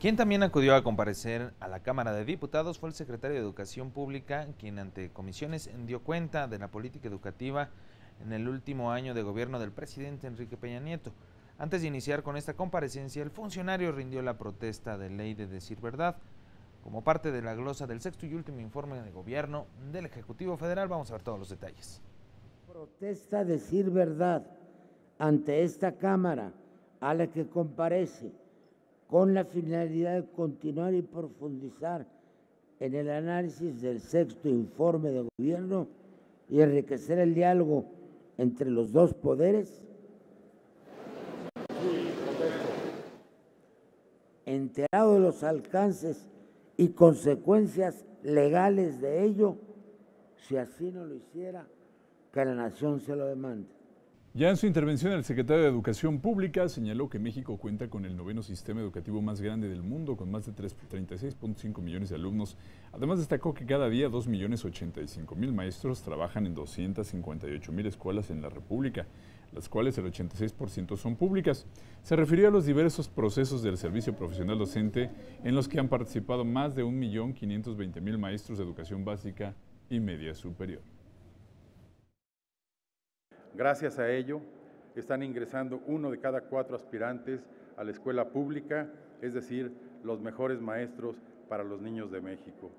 Quien también acudió a comparecer a la Cámara de Diputados fue el secretario de Educación Pública, quien ante comisiones dio cuenta de la política educativa en el último año de gobierno del presidente Enrique Peña Nieto. Antes de iniciar con esta comparecencia, el funcionario rindió la protesta de ley de decir verdad, como parte de la glosa del sexto y último informe de gobierno del Ejecutivo Federal. Vamos a ver todos los detalles. Protesta decir verdad ante esta Cámara a la que comparece con la finalidad de continuar y profundizar en el análisis del sexto informe de gobierno y enriquecer el diálogo entre los dos poderes. Enterado de los alcances y consecuencias legales de ello, si así no lo hiciera, que la nación se lo demande. Ya en su intervención, el secretario de Educación Pública señaló que México cuenta con el noveno sistema educativo más grande del mundo, con más de 36.5 millones de alumnos. Además, destacó que cada día 2.085.000 maestros trabajan en 258.000 escuelas en la República, las cuales el 86% son públicas. Se refirió a los diversos procesos del servicio profesional docente en los que han participado más de 1.520.000 maestros de educación básica y media superior. Gracias a ello, están ingresando 1 de cada 4 aspirantes a la escuela pública, es decir, los mejores maestros para los niños de México.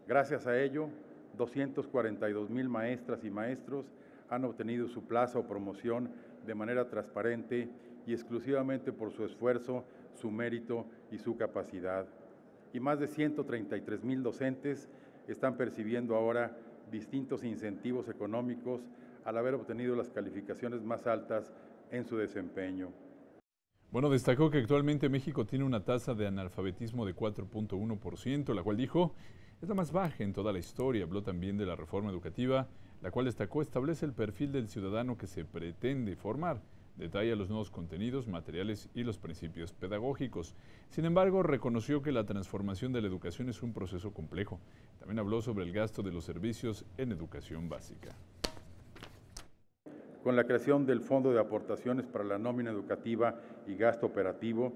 Gracias a ello, 242.000 maestras y maestros han obtenido su plaza o promoción de manera transparente y exclusivamente por su esfuerzo, su mérito y su capacidad. Y más de 133.000 docentes están percibiendo ahora distintos incentivos económicos al haber obtenido las calificaciones más altas en su desempeño. Bueno, destacó que actualmente México tiene una tasa de analfabetismo de 4.1%, la cual dijo es la más baja en toda la historia. Habló también de la reforma educativa, la cual destacó establece el perfil del ciudadano que se pretende formar, detalla los nuevos contenidos, materiales y los principios pedagógicos. Sin embargo, reconoció que la transformación de la educación es un proceso complejo. También habló sobre el gasto de los servicios en educación básica. Con la creación del Fondo de Aportaciones para la Nómina Educativa y Gasto Operativo,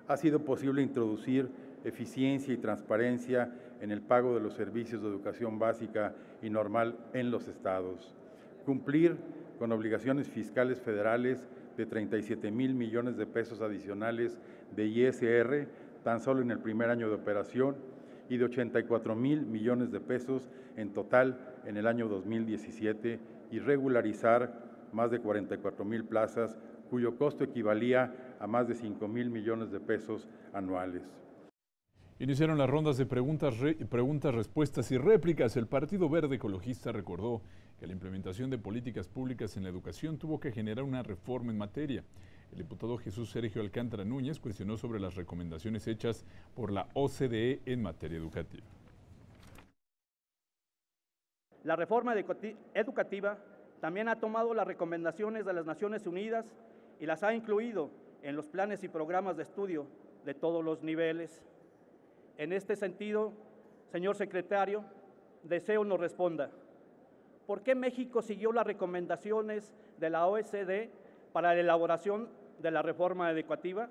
ha sido posible introducir eficiencia y transparencia en el pago de los servicios de educación básica y normal en los estados, cumplir con obligaciones fiscales federales de 37.000 millones de pesos adicionales de ISR tan solo en el primer año de operación y de 84.000 millones de pesos en total en el año 2017 y regularizar más de 44.000 plazas, cuyo costo equivalía a más de 5.000 millones de pesos anuales. Iniciaron las rondas de preguntas, respuestas y réplicas. El Partido Verde Ecologista recordó que la implementación de políticas públicas en la educación tuvo que generar una reforma en materia. El diputado Jesús Sergio Alcántara Núñez cuestionó sobre las recomendaciones hechas por la OCDE en materia educativa. La reforma educativa también ha tomado las recomendaciones de las Naciones Unidas y las ha incluido en los planes y programas de estudio de todos los niveles. En este sentido, señor secretario, deseo nos responda, ¿por qué México siguió las recomendaciones de la OECD para la elaboración de la reforma educativa?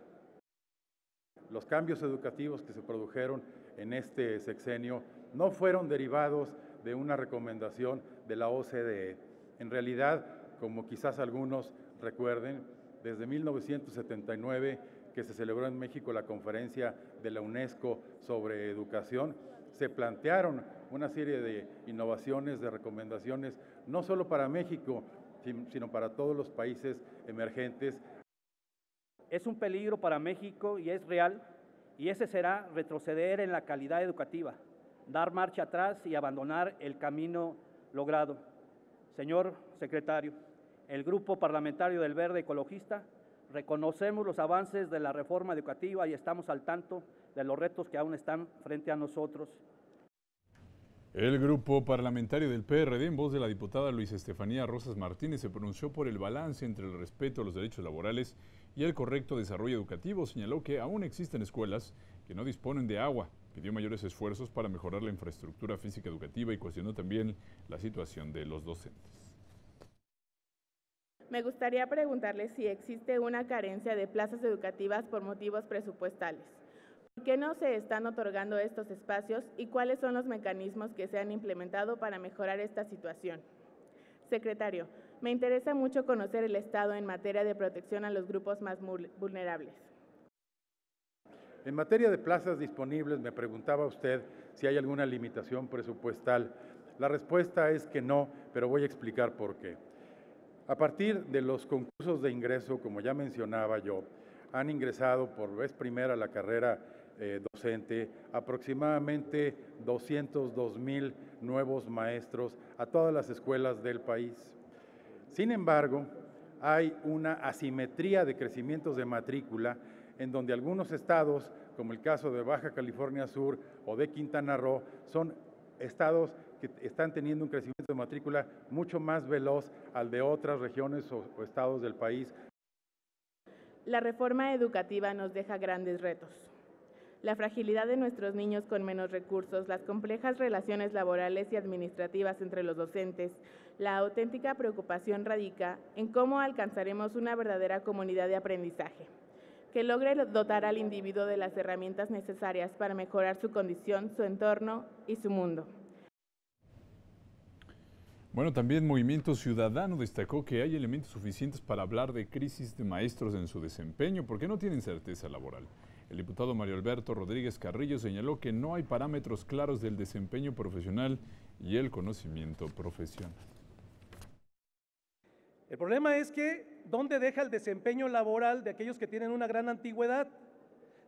Los cambios educativos que se produjeron en este sexenio no fueron derivados de una recomendación de la OCDE. En realidad, como quizás algunos recuerden, desde 1979 que se celebró en México la conferencia de la UNESCO sobre educación, se plantearon una serie de innovaciones, de recomendaciones, no solo para México, sino para todos los países emergentes. Es un peligro para México y es real, y ese será retroceder en la calidad educativa, dar marcha atrás y abandonar el camino logrado. Señor secretario, el Grupo Parlamentario del Verde Ecologista reconocemos los avances de la reforma educativa y estamos al tanto de los retos que aún están frente a nosotros. El grupo parlamentario del PRD, en voz de la diputada Luisa Estefanía Rosas Martínez, se pronunció por el balance entre el respeto a los derechos laborales y el correcto desarrollo educativo. Señaló que aún existen escuelas que no disponen de agua. Pidió mayores esfuerzos para mejorar la infraestructura física educativa y cuestionó también la situación de los docentes. Me gustaría preguntarle si existe una carencia de plazas educativas por motivos presupuestales. ¿Por qué no se están otorgando estos espacios y cuáles son los mecanismos que se han implementado para mejorar esta situación? Secretario, me interesa mucho conocer el estado en materia de protección a los grupos más vulnerables. En materia de plazas disponibles, me preguntaba usted si hay alguna limitación presupuestal. La respuesta es que no, pero voy a explicar por qué. A partir de los concursos de ingreso, como ya mencionaba yo, han ingresado por vez primera a la carrera docente aproximadamente 202,000 nuevos maestros a todas las escuelas del país. Sin embargo, hay una asimetría de crecimientos de matrícula en donde algunos estados, como el caso de Baja California Sur o de Quintana Roo, son estados que están teniendo un crecimiento de matrícula mucho más veloz al de otras regiones o estados del país. La reforma educativa nos deja grandes retos. La fragilidad de nuestros niños con menos recursos, las complejas relaciones laborales y administrativas entre los docentes, la auténtica preocupación radica en cómo alcanzaremos una verdadera comunidad de aprendizaje, que logre dotar al individuo de las herramientas necesarias para mejorar su condición, su entorno y su mundo. Bueno, también Movimiento Ciudadano destacó que hay elementos suficientes para hablar de crisis de maestros en su desempeño porque no tienen certeza laboral. El diputado Mario Alberto Rodríguez Carrillo señaló que no hay parámetros claros del desempeño profesional y el conocimiento profesional. El problema es que, ¿dónde deja el desempeño laboral de aquellos que tienen una gran antigüedad?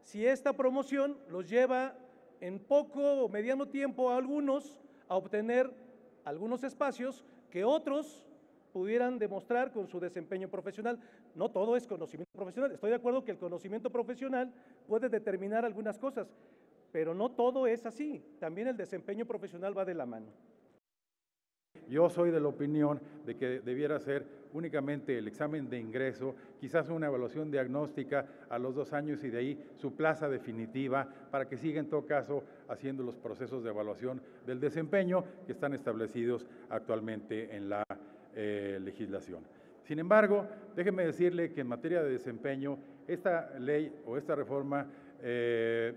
Si esta promoción los lleva en poco o mediano tiempo a algunos a obtener algunos espacios que otros pudieran demostrar con su desempeño profesional. No todo es conocimiento profesional. Estoy de acuerdo que el conocimiento profesional puede determinar algunas cosas, pero no todo es así. También el desempeño profesional va de la mano. Yo soy de la opinión de que debiera ser únicamente el examen de ingreso, quizás una evaluación diagnóstica a los 2 años y de ahí su plaza definitiva para que siga en todo caso haciendo los procesos de evaluación del desempeño que están establecidos actualmente en la legislación. Sin embargo, déjeme decirle que en materia de desempeño, esta ley o esta reforma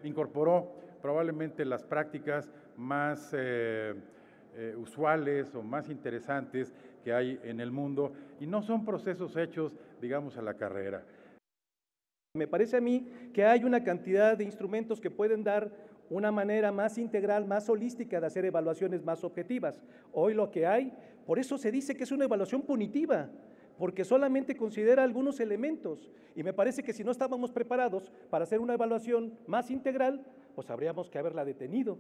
incorporó probablemente las prácticas más usuales o más interesantes que hay en el mundo y no son procesos hechos, digamos, a la carrera. Me parece a mí que hay una cantidad de instrumentos que pueden dar una manera más integral, más holística de hacer evaluaciones más objetivas. Hoy lo que hay, por eso se dice que es una evaluación punitiva, porque solamente considera algunos elementos y me parece que si no estábamos preparados para hacer una evaluación más integral, pues habríamos que haberla detenido.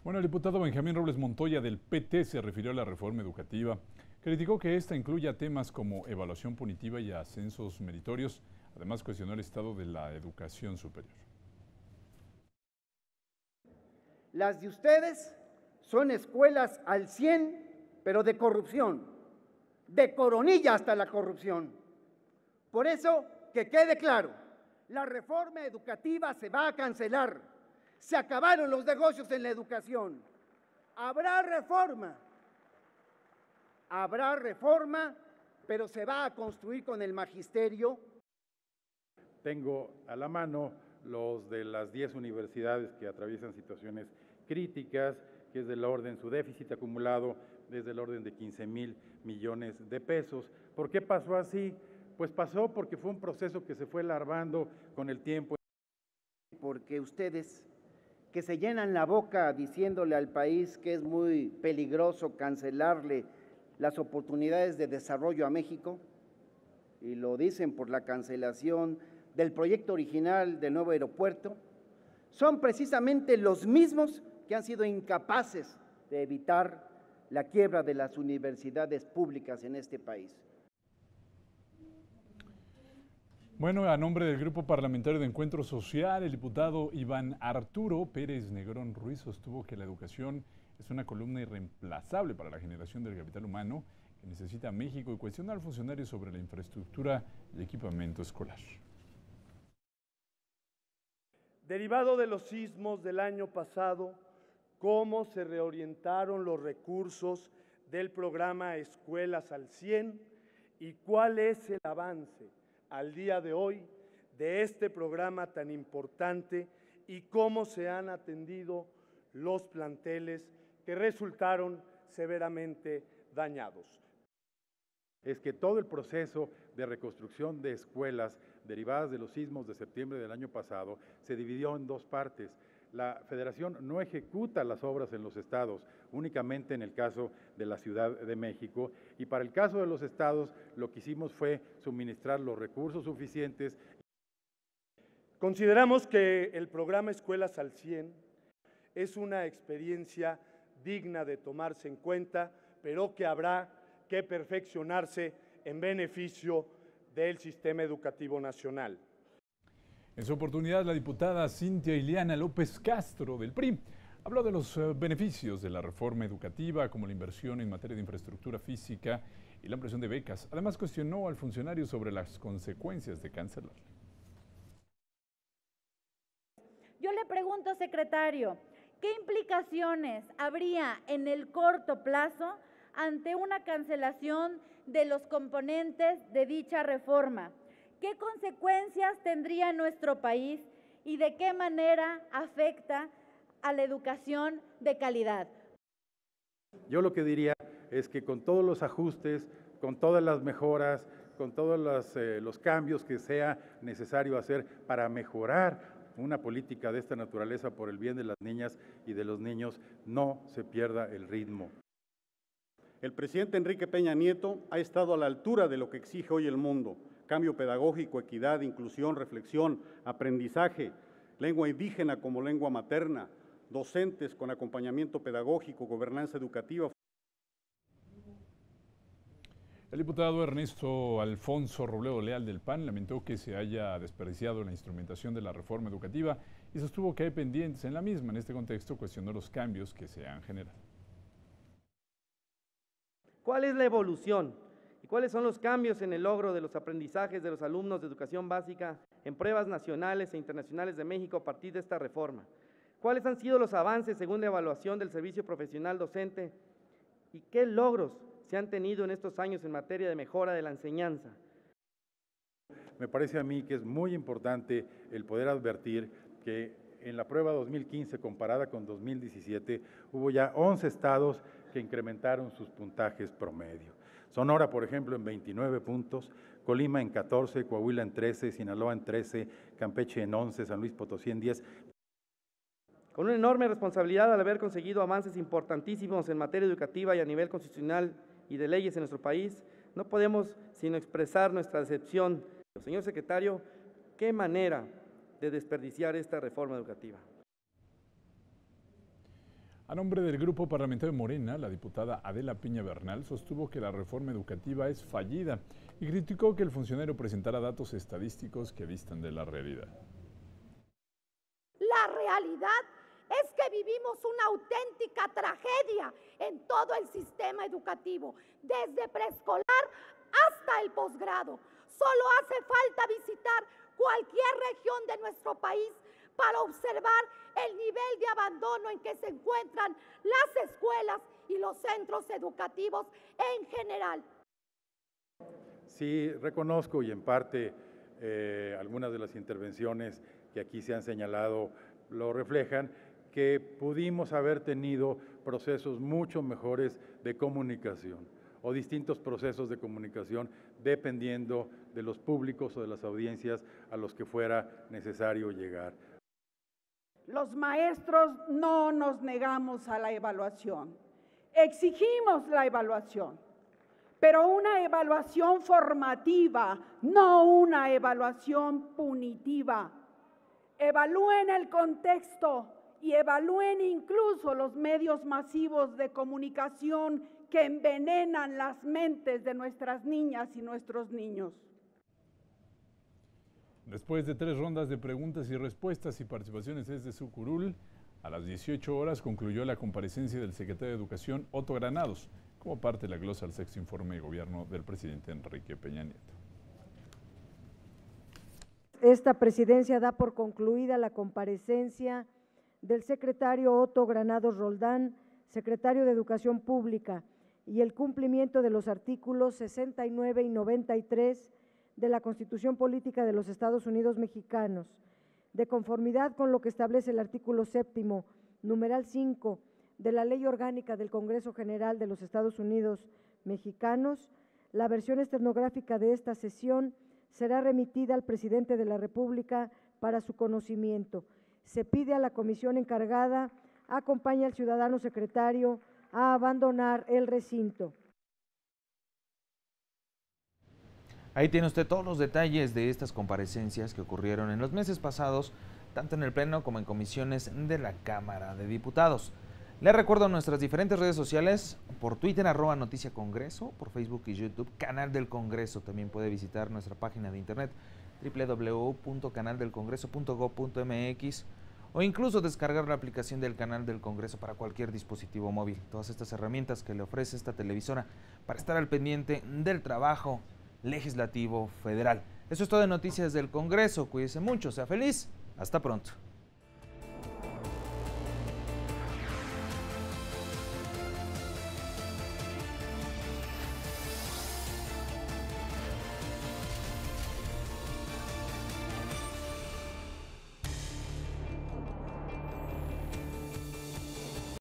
Bueno, el diputado Benjamín Robles Montoya del PT se refirió a la reforma educativa. Criticó que esta incluya temas como evaluación punitiva y ascensos meritorios. Además, cuestionó el estado de la educación superior. Las de ustedes son escuelas al 100, pero de corrupción, de coronilla hasta la corrupción. Por eso, que quede claro, la reforma educativa se va a cancelar. Se acabaron los negocios en la educación. Habrá reforma, pero se va a construir con el magisterio. Tengo a la mano los de las 10 universidades que atraviesan situaciones críticas, que es del orden, su déficit acumulado es del orden de 15,000 millones de pesos. ¿Por qué pasó así? Pues pasó porque fue un proceso que se fue larvando con el tiempo. Porque ustedes que se llenan la boca diciéndole al país que es muy peligroso cancelarle las oportunidades de desarrollo a México, y lo dicen por la cancelación del proyecto original del nuevo aeropuerto, son precisamente los mismos que han sido incapaces de evitar la quiebra de las universidades públicas en este país. Bueno, a nombre del Grupo Parlamentario de Encuentro Social, el diputado Iván Arturo Pérez Negrón Ruiz sostuvo que la educación es una columna irreemplazable para la generación del capital humano que necesita México y cuestionó al funcionario sobre la infraestructura y equipamiento escolar. Derivado de los sismos del año pasado, ¿cómo se reorientaron los recursos del programa Escuelas al 100 y cuál es el avance al día de hoy de este programa tan importante y cómo se han atendido los planteles que resultaron severamente dañados. Es que todo el proceso de reconstrucción de escuelas derivadas de los sismos de septiembre del año pasado se dividió en dos partes. La Federación no ejecuta las obras en los estados, únicamente en el caso de la Ciudad de México, y para el caso de los estados lo que hicimos fue suministrar los recursos suficientes. Consideramos que el programa Escuelas al 100 es una experiencia digna de tomarse en cuenta, pero que habrá que perfeccionarse en beneficio del sistema educativo nacional. En su oportunidad, la diputada Cintia Ileana López Castro del PRI habló de los beneficios de la reforma educativa, como la inversión en materia de infraestructura física y la ampliación de becas. Además, cuestionó al funcionario sobre las consecuencias de cancelarla. Yo le pregunto, secretario, ¿qué implicaciones habría en el corto plazo ante una cancelación de los componentes de dicha reforma? ¿Qué consecuencias tendría nuestro país y de qué manera afecta a la educación de calidad? Yo lo que diría es que con todos los ajustes, con todas las mejoras, con todos los cambios que sea necesario hacer para mejorar una política de esta naturaleza por el bien de las niñas y de los niños, no se pierda el ritmo. El presidente Enrique Peña Nieto ha estado a la altura de lo que exige hoy el mundo: cambio pedagógico, equidad, inclusión, reflexión, aprendizaje, lengua indígena como lengua materna, docentes con acompañamiento pedagógico, gobernanza educativa. El diputado Ernesto Alfonso Robledo Leal del PAN lamentó que se haya desperdiciado la instrumentación de la reforma educativa y sostuvo que hay pendientes en la misma. En este contexto, cuestionó los cambios que se han generado. ¿Cuál es la evolución y cuáles son los cambios en el logro de los aprendizajes de los alumnos de educación básica en pruebas nacionales e internacionales de México a partir de esta reforma? ¿Cuáles han sido los avances según la evaluación del servicio profesional docente? ¿Y qué logros se han tenido en estos años en materia de mejora de la enseñanza? Me parece a mí que es muy importante el poder advertir que en la prueba 2015 comparada con 2017 hubo ya 11 estados que incrementaron sus puntajes promedio. Sonora, por ejemplo, en 29 puntos, Colima en 14, Coahuila en 13, Sinaloa en 13, Campeche en 11, San Luis Potosí en 10. Con una enorme responsabilidad al haber conseguido avances importantísimos en materia educativa y a nivel constitucional y de leyes en nuestro país, no podemos sino expresar nuestra decepción. Señor secretario, ¿qué manera de desperdiciar esta reforma educativa? A nombre del Grupo Parlamentario de Morena, la diputada Adela Piña Bernal sostuvo que la reforma educativa es fallida y criticó que el funcionario presentara datos estadísticos que distan de la realidad. La realidad es que vivimos una auténtica tragedia en todo el sistema educativo, desde preescolar hasta el posgrado. Solo hace falta visitar cualquier región de nuestro país para observar el nivel de abandono en que se encuentran las escuelas y los centros educativos en general. Sí, reconozco y en parte algunas de las intervenciones que aquí se han señalado lo reflejan, que pudimos haber tenido procesos mucho mejores de comunicación o distintos procesos de comunicación dependiendo de los públicos o de las audiencias a los que fuera necesario llegar. Los maestros no nos negamos a la evaluación, exigimos la evaluación, pero una evaluación formativa, no una evaluación punitiva. Evalúen el contexto y evalúen incluso los medios masivos de comunicación que envenenan las mentes de nuestras niñas y nuestros niños. Después de 3 rondas de preguntas y respuestas y participaciones desde su curul, a las 18 horas concluyó la comparecencia del secretario de Educación, Otto Granados, como parte de la glosa al sexto informe de gobierno del presidente Enrique Peña Nieto. Esta presidencia da por concluida la comparecencia del secretario Otto Granados Roldán, secretario de Educación Pública, y el cumplimiento de los artículos 69 y 93 de la Constitución Política de los Estados Unidos Mexicanos, de conformidad con lo que establece el artículo 7º, numeral 5, de la Ley Orgánica del Congreso General de los Estados Unidos Mexicanos, la versión estenográfica de esta sesión será remitida al presidente de la República para su conocimiento. Se pide a la comisión encargada acompañe al ciudadano secretario a abandonar el recinto. Ahí tiene usted todos los detalles de estas comparecencias que ocurrieron en los meses pasados, tanto en el Pleno como en comisiones de la Cámara de Diputados. Les recuerdo nuestras diferentes redes sociales, por Twitter, @NoticiaCongreso, por Facebook y YouTube, Canal del Congreso. También puede visitar nuestra página de internet, www.canaldelcongreso.gov.mx, o incluso descargar la aplicación del Canal del Congreso para cualquier dispositivo móvil. Todas estas herramientas que le ofrece esta televisora para estar al pendiente del trabajo legislativo federal. Eso es todo de Noticias del Congreso. Cuídese mucho, sea feliz. Hasta pronto.